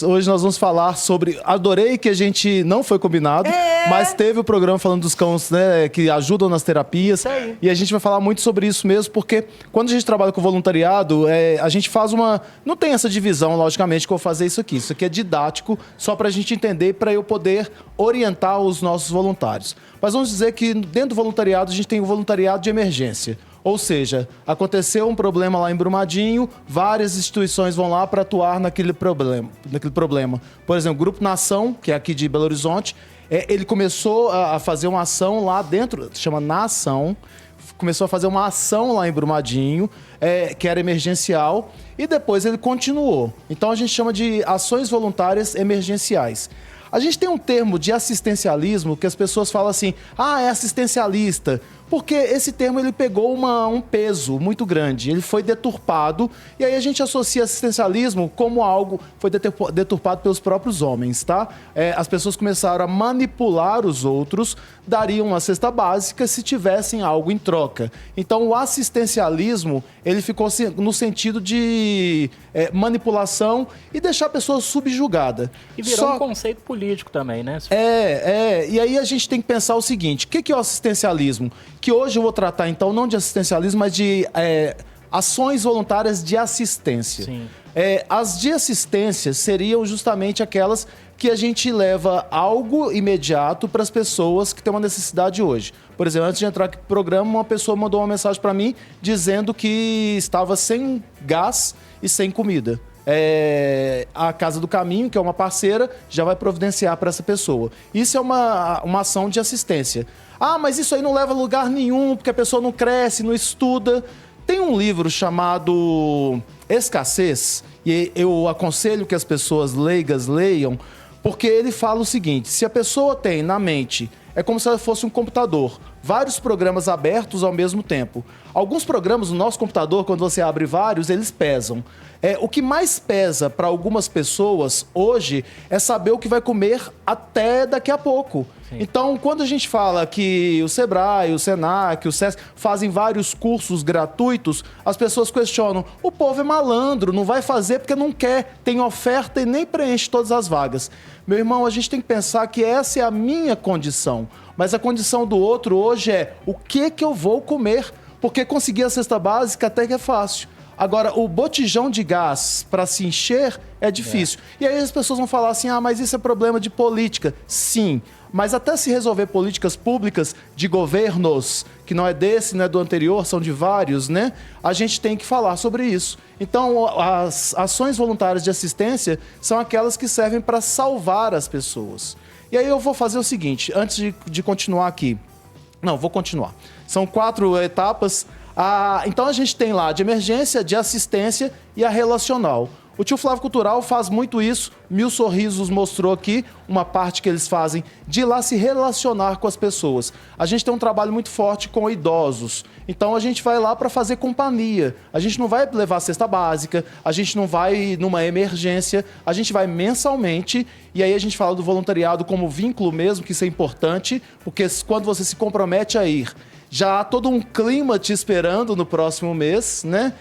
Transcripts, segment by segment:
Hoje nós vamos falar sobre... Adorei que a gente não foi combinado, mas teve o programa falando dos cães, né, que ajudam nas terapias. E a gente vai falar muito sobre isso mesmo, porque quando a gente trabalha com voluntariado, a gente faz uma... Não tem essa divisão, logicamente, que eu vou fazer isso aqui. Isso aqui é didático, só para a gente entender, para eu poder orientar os nossos voluntários. Mas vamos dizer que dentro do voluntariado, a gente tem o voluntariado de emergência. Ou seja, aconteceu um problema lá em Brumadinho, várias instituições vão lá para atuar naquele problema. Por exemplo, o Grupo Nação, que é aqui de Belo Horizonte, ele começou a fazer uma ação lá dentro, se chama Nação, começou a fazer uma ação lá em Brumadinho, que era emergencial, e depois ele continuou. Então a gente chama de ações voluntárias emergenciais. A gente tem um termo de assistencialismo que as pessoas falam assim, é assistencialista, porque esse termo ele pegou um peso muito grande, ele foi deturpado, e aí a gente associa assistencialismo como algo foi deturpado pelos próprios homens, tá? As pessoas começaram a manipular os outros, dariam uma cesta básica se tivessem algo em troca. Então o assistencialismo, ele ficou no sentido de manipulação e deixar a pessoa subjugada. E virou um conceito político também, né? E aí a gente tem que pensar o seguinte, o que é o assistencialismo? Que hoje eu vou tratar, então, não de assistencialismo, mas de ações voluntárias de assistência. Sim. As de assistência seriam justamente aquelas que a gente leva algo imediato para as pessoas que têm uma necessidade hoje. Por exemplo, antes de entrar aqui no programa, uma pessoa mandou uma mensagem para mim dizendo que estava sem gás e sem comida. A Casa do Caminho, que é uma parceira, já vai providenciar para essa pessoa. Isso é uma ação de assistência. Mas isso aí não leva a lugar nenhum, porque a pessoa não cresce, não estuda. Tem um livro chamado Escassez, e eu aconselho que as pessoas leigas leiam, porque ele fala o seguinte, se a pessoa tem na mente, é como se ela fosse um computador, vários programas abertos ao mesmo tempo. Alguns programas no nosso computador, quando você abre vários, eles pesam. O que mais pesa para algumas pessoas hoje é saber o que vai comer até daqui a pouco. Sim. Então, quando a gente fala que o Sebrae, o Senac, o SESC fazem vários cursos gratuitos, as pessoas questionam, o povo é malandro, não vai fazer porque não quer, tem oferta e nem preenche todas as vagas. Meu irmão, a gente tem que pensar que essa é a minha condição, mas a condição do outro hoje é o que eu vou comer, porque conseguir a cesta básica até que é fácil. Agora, o botijão de gás para se encher é difícil. E aí as pessoas vão falar assim, mas isso é problema de política. Sim, mas até se resolver políticas públicas de governos, que não é desse, não é do anterior, são de vários, né? A gente tem que falar sobre isso. Então, as ações voluntárias de assistência são aquelas que servem para salvar as pessoas. E aí eu vou fazer o seguinte, antes de continuar aqui. Não, vou continuar. São 4 etapas. Então a gente tem lá de emergência, de assistência e a relacional. O Tio Flávio Cultural faz muito isso. Mil Sorrisos mostrou aqui uma parte que eles fazem de ir lá se relacionar com as pessoas. A gente tem um trabalho muito forte com idosos. Então a gente vai lá para fazer companhia. A gente não vai levar a cesta básica, a gente não vai numa emergência, a gente vai mensalmente. E aí a gente fala do voluntariado como vínculo mesmo, que isso é importante, porque quando você se compromete a ir, já há todo um clima te esperando no próximo mês, né?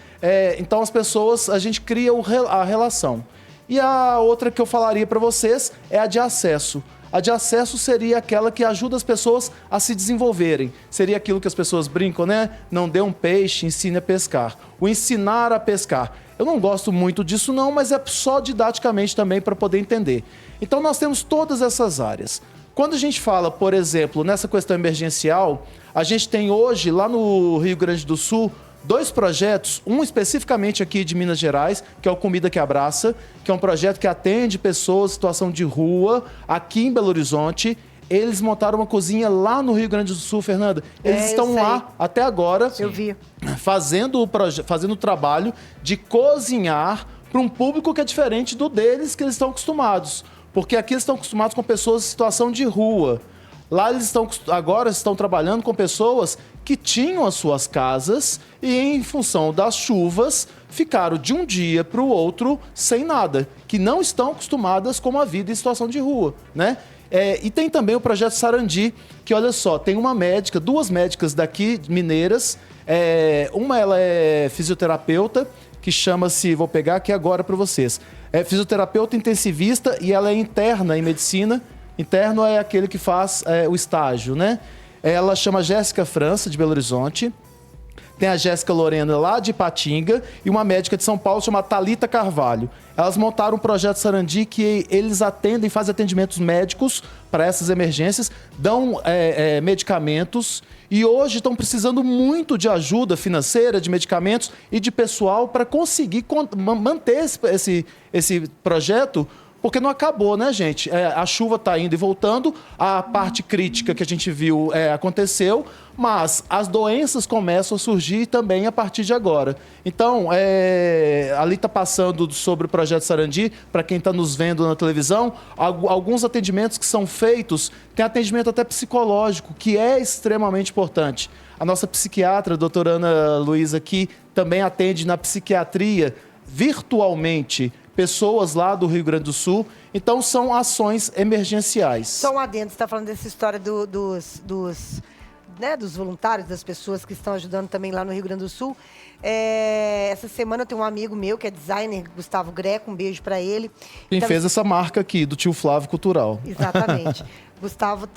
Então as pessoas, a gente cria a relação. E a outra que eu falaria para vocês é a de acesso. A de acesso seria aquela que ajuda as pessoas a se desenvolverem. Seria aquilo que as pessoas brincam, né? Não dê um peixe, ensine a pescar. O ensinar a pescar. Eu não gosto muito disso não, mas é só didaticamente também para poder entender. Então nós temos todas essas áreas. Quando a gente fala, por exemplo, nessa questão emergencial, a gente tem hoje, lá no Rio Grande do Sul, 2 projetos, um especificamente aqui de Minas Gerais, que é o Comida que Abraça, que é um projeto que atende pessoas em situação de rua, aqui em Belo Horizonte. Eles montaram uma cozinha lá no Rio Grande do Sul, Fernanda. Eles estão lá até agora, eu vi, fazendo o trabalho de cozinhar para um público que é diferente do deles, que eles estão acostumados. Porque aqui eles estão acostumados com pessoas em situação de rua. Lá eles agora estão trabalhando com pessoas que tinham as suas casas e, em função das chuvas, ficaram de um dia para o outro sem nada, que não estão acostumadas com uma vida em situação de rua, né? E tem também o projeto Sarandi, que, olha só, tem uma médica, 2 médicas daqui, mineiras. Uma ela é fisioterapeuta, que chama-se, vou pegar aqui agora para vocês, É fisioterapeuta intensivista e ela é interna em medicina. Interno é aquele que faz o estágio, né? Ela chama Jéssica França, de Belo Horizonte. Tem a Jéssica Lorena, lá de Ipatinga, e uma médica de São Paulo chamada Thalita Carvalho. Elas montaram um projeto Sarandi que eles fazem atendimentos médicos para essas emergências, dão medicamentos, e hoje estão precisando muito de ajuda financeira, de medicamentos e de pessoal para conseguir manter esse projeto. Porque não acabou, né, gente? A chuva está indo e voltando, a parte crítica que a gente viu aconteceu, mas as doenças começam a surgir também a partir de agora. Então, ali está passando sobre o Projeto Sarandi, para quem está nos vendo na televisão, alguns atendimentos que são feitos, tem atendimento até psicológico, que é extremamente importante. A nossa psiquiatra, a doutora Ana Luísa, aqui também atende na psiquiatria virtualmente pessoas lá do Rio Grande do Sul. Então, são ações emergenciais. Só um adendo, você está falando dessa história dos voluntários, das pessoas que estão ajudando também lá no Rio Grande do Sul. Essa semana eu tenho um amigo meu que é designer, Gustavo Greco, um beijo para ele. Quem fez essa marca aqui, do Tio Flávio Cultural. Exatamente. Gustavo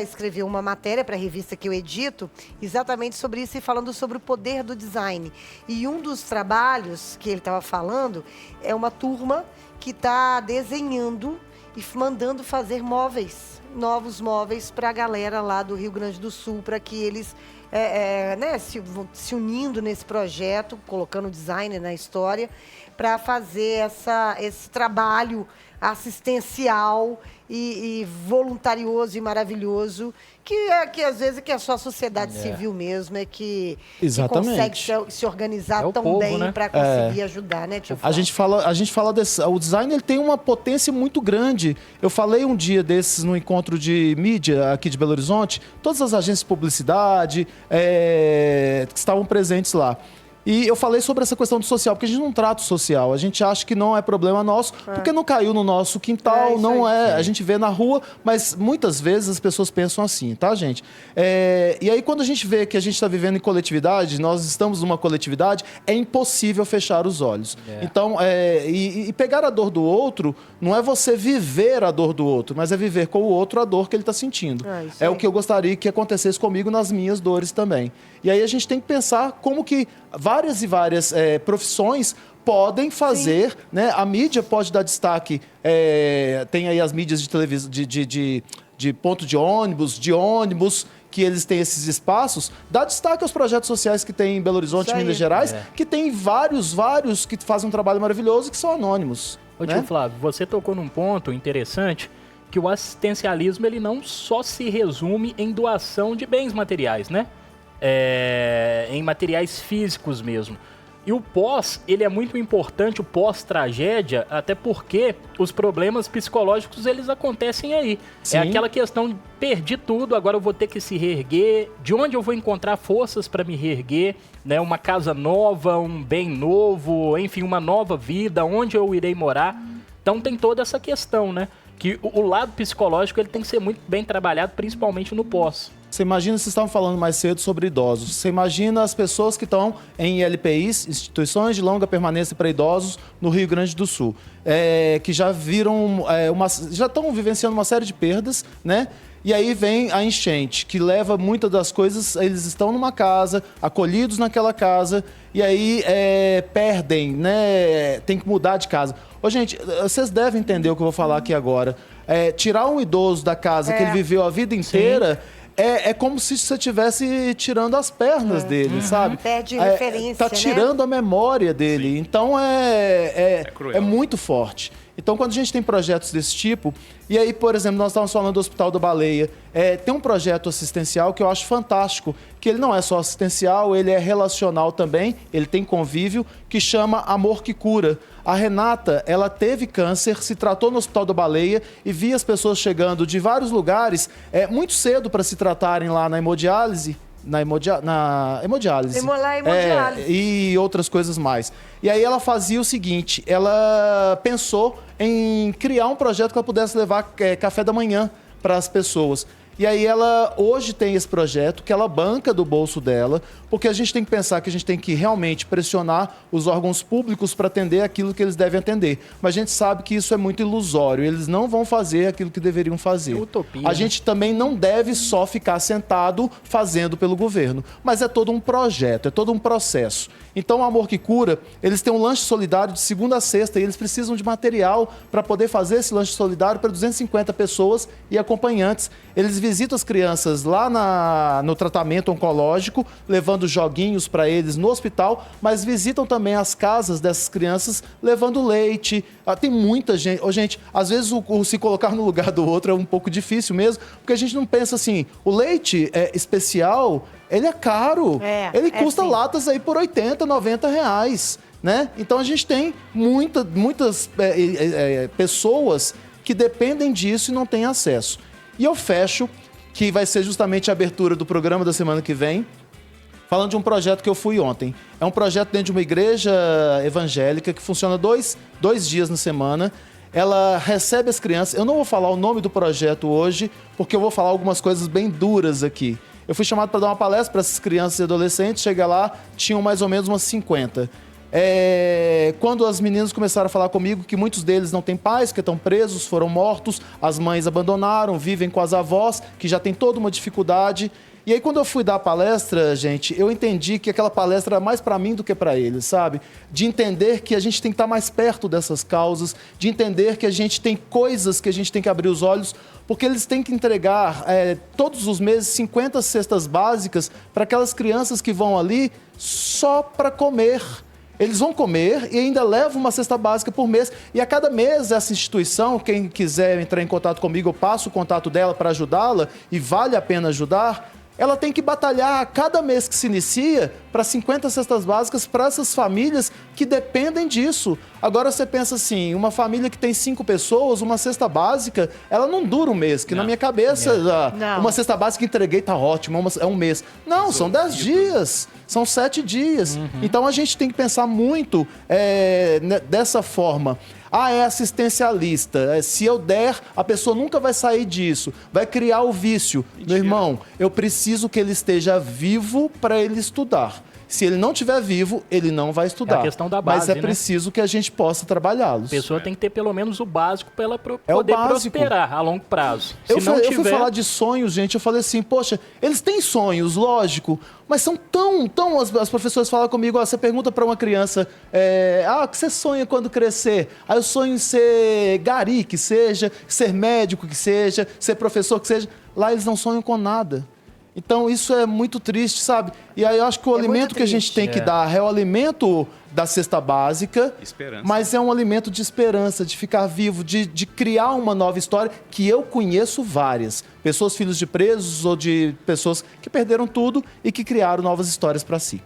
escreveu uma matéria para a revista que eu edito, exatamente sobre isso e falando sobre o poder do design. E um dos trabalhos que ele estava falando é uma turma que está desenhando e mandando fazer novos móveis para a galera lá do Rio Grande do Sul, para que eles se unindo nesse projeto, colocando o design na história, para fazer esse trabalho assistencial e voluntarioso e maravilhoso, que às vezes é só a sociedade civil mesmo, que consegue se organizar tão povo, bem, né? para conseguir ajudar, né, tio A gente fala desse, o design ele tem uma potência muito grande. Eu falei um dia desses no encontro de mídia aqui de Belo Horizonte, todas as agências de publicidade que estavam presentes lá. E eu falei sobre essa questão do social, porque a gente não trata o social. A gente acha que não é problema nosso, porque não caiu no nosso quintal, a gente vê na rua, mas muitas vezes as pessoas pensam assim, tá, gente? E aí, quando a gente vê que a gente está vivendo em coletividade, nós estamos numa coletividade, é impossível fechar os olhos. Então, pegar a dor do outro, não é você viver a dor do outro, mas é viver com o outro a dor que ele está sentindo. O que eu gostaria que acontecesse comigo nas minhas dores também. E aí a gente tem que pensar como que várias e várias profissões podem fazer, né? A mídia pode dar destaque, tem aí as mídias de televisão, de ponto de ônibus, que eles têm esses espaços, dá destaque aos projetos sociais que tem em Belo Horizonte, Minas Gerais, que tem vários que fazem um trabalho maravilhoso e que são anônimos. Ô, tio Flávio, você tocou num ponto interessante, que o assistencialismo ele não só se resume em doação de bens materiais, né? Em materiais físicos mesmo. E o pós, ele é muito importante, o pós-tragédia, até porque os problemas psicológicos, eles acontecem aí. Sim. É aquela questão de perdi tudo, agora eu vou ter que se reerguer, de onde eu vou encontrar forças para me reerguer, né? Uma casa nova, um bem novo, enfim, uma nova vida, onde eu irei morar. Então tem toda essa questão, né? Que o lado psicológico ele tem que ser muito bem trabalhado, principalmente no pós. Você imagina, vocês estavam falando mais cedo sobre idosos. Você imagina as pessoas que estão em ILPIs, Instituições de Longa Permanência para Idosos, no Rio Grande do Sul. Que já viram, já estão vivenciando uma série de perdas, né? E aí vem a enchente, que leva muitas das coisas, eles estão numa casa, acolhidos naquela casa, e aí perdem, né? Tem que mudar de casa. Ô, gente, vocês devem entender o que eu vou falar aqui agora. Tirar um idoso da casa que ele viveu a vida inteira... Sim. É como se você estivesse tirando as pernas dele, sabe? Perde referência, tá tirando a memória dele. Sim. Então é muito forte. Então, quando a gente tem projetos desse tipo... E aí, por exemplo, nós estávamos falando do Hospital da Baleia. Tem um projeto assistencial que eu acho fantástico, que ele não é só assistencial, ele é relacional também, ele tem convívio, que chama Amor que Cura. A Renata, ela teve câncer, se tratou no Hospital da Baleia e via as pessoas chegando de vários lugares muito cedo para se tratarem lá na hemodiálise. Na hemodiálise. E outras coisas mais. E aí ela fazia o seguinte, ela pensou em criar um projeto que ela pudesse levar café da manhã para as pessoas. E aí ela hoje tem esse projeto que ela banca do bolso dela, porque a gente tem que pensar que a gente tem que realmente pressionar os órgãos públicos para atender aquilo que eles devem atender. Mas a gente sabe que isso é muito ilusório, eles não vão fazer aquilo que deveriam fazer. Utopia, A gente também não deve só ficar sentado fazendo pelo governo, mas é todo um projeto, é todo um processo. Então, o Amor que Cura, eles têm um lanche solidário de segunda a sexta e eles precisam de material para poder fazer esse lanche solidário para 250 pessoas e acompanhantes. Eles visitam as crianças lá no tratamento oncológico, levando joguinhos para eles no hospital, mas visitam também as casas dessas crianças, levando leite. Tem muita gente. Gente, às vezes o se colocar no lugar do outro é um pouco difícil mesmo, porque a gente não pensa assim, o leite especial, ele é caro. Ele custa latas aí por 80, 90 reais, né? Então a gente tem muitas pessoas que dependem disso e não têm acesso. E eu fecho, que vai ser justamente a abertura do programa da semana que vem, falando de um projeto que eu fui ontem. É um projeto dentro de uma igreja evangélica que funciona dois dias na semana. Ela recebe as crianças. Eu não vou falar o nome do projeto hoje, porque eu vou falar algumas coisas bem duras aqui. Eu fui chamado para dar uma palestra para essas crianças e adolescentes. Chega lá, tinham mais ou menos umas 50. Quando as meninas começaram a falar comigo que muitos deles não têm pais, que estão presos, foram mortos, as mães abandonaram, vivem com as avós, que já tem toda uma dificuldade. E aí, quando eu fui dar a palestra, gente, eu entendi que aquela palestra era mais para mim do que para eles, sabe? De entender que a gente tem que estar mais perto dessas causas, de entender que a gente tem coisas que a gente tem que abrir os olhos, porque eles têm que entregar todos os meses 50 cestas básicas para aquelas crianças que vão ali só para comer. Eles vão comer e ainda levam uma cesta básica por mês. E a cada mês, essa instituição, quem quiser entrar em contato comigo, eu passo o contato dela para ajudá-la, e vale a pena ajudar. Ela tem que batalhar a cada mês que se inicia para 50 cestas básicas para essas famílias que dependem disso. Agora você pensa assim, uma família que tem 5 pessoas, uma cesta básica, ela não dura um mês, que na minha cabeça, uma cesta básica que entreguei tá ótimo, é um mês. Não, são 10 dias, são 7 dias. Então a gente tem que pensar muito dessa forma. É assistencialista. Se eu der, a pessoa nunca vai sair disso. Vai criar o vício. Meu irmão, eu preciso que ele esteja vivo para ele estudar. Se ele não estiver vivo, ele não vai estudar. É a questão da base, mas é preciso que a gente possa trabalhá-los. A pessoa tem que ter pelo menos o básico para ela poder prosperar a longo prazo. Eu fui falar de sonhos, gente, eu falei assim, poxa, eles têm sonhos, lógico, mas são tão... As professoras falam comigo, você pergunta para uma criança, o que você sonha quando crescer? Eu sonho em ser gari, que seja, ser médico, que seja, ser professor, que seja. Lá eles não sonham com nada. Então, isso é muito triste, sabe? E aí eu acho que o alimento que a gente tem que dar é o alimento da cesta básica, mas é um alimento de esperança, de ficar vivo, de criar uma nova história, que eu conheço várias. Pessoas filhos de presos ou de pessoas que perderam tudo e que criaram novas histórias para si.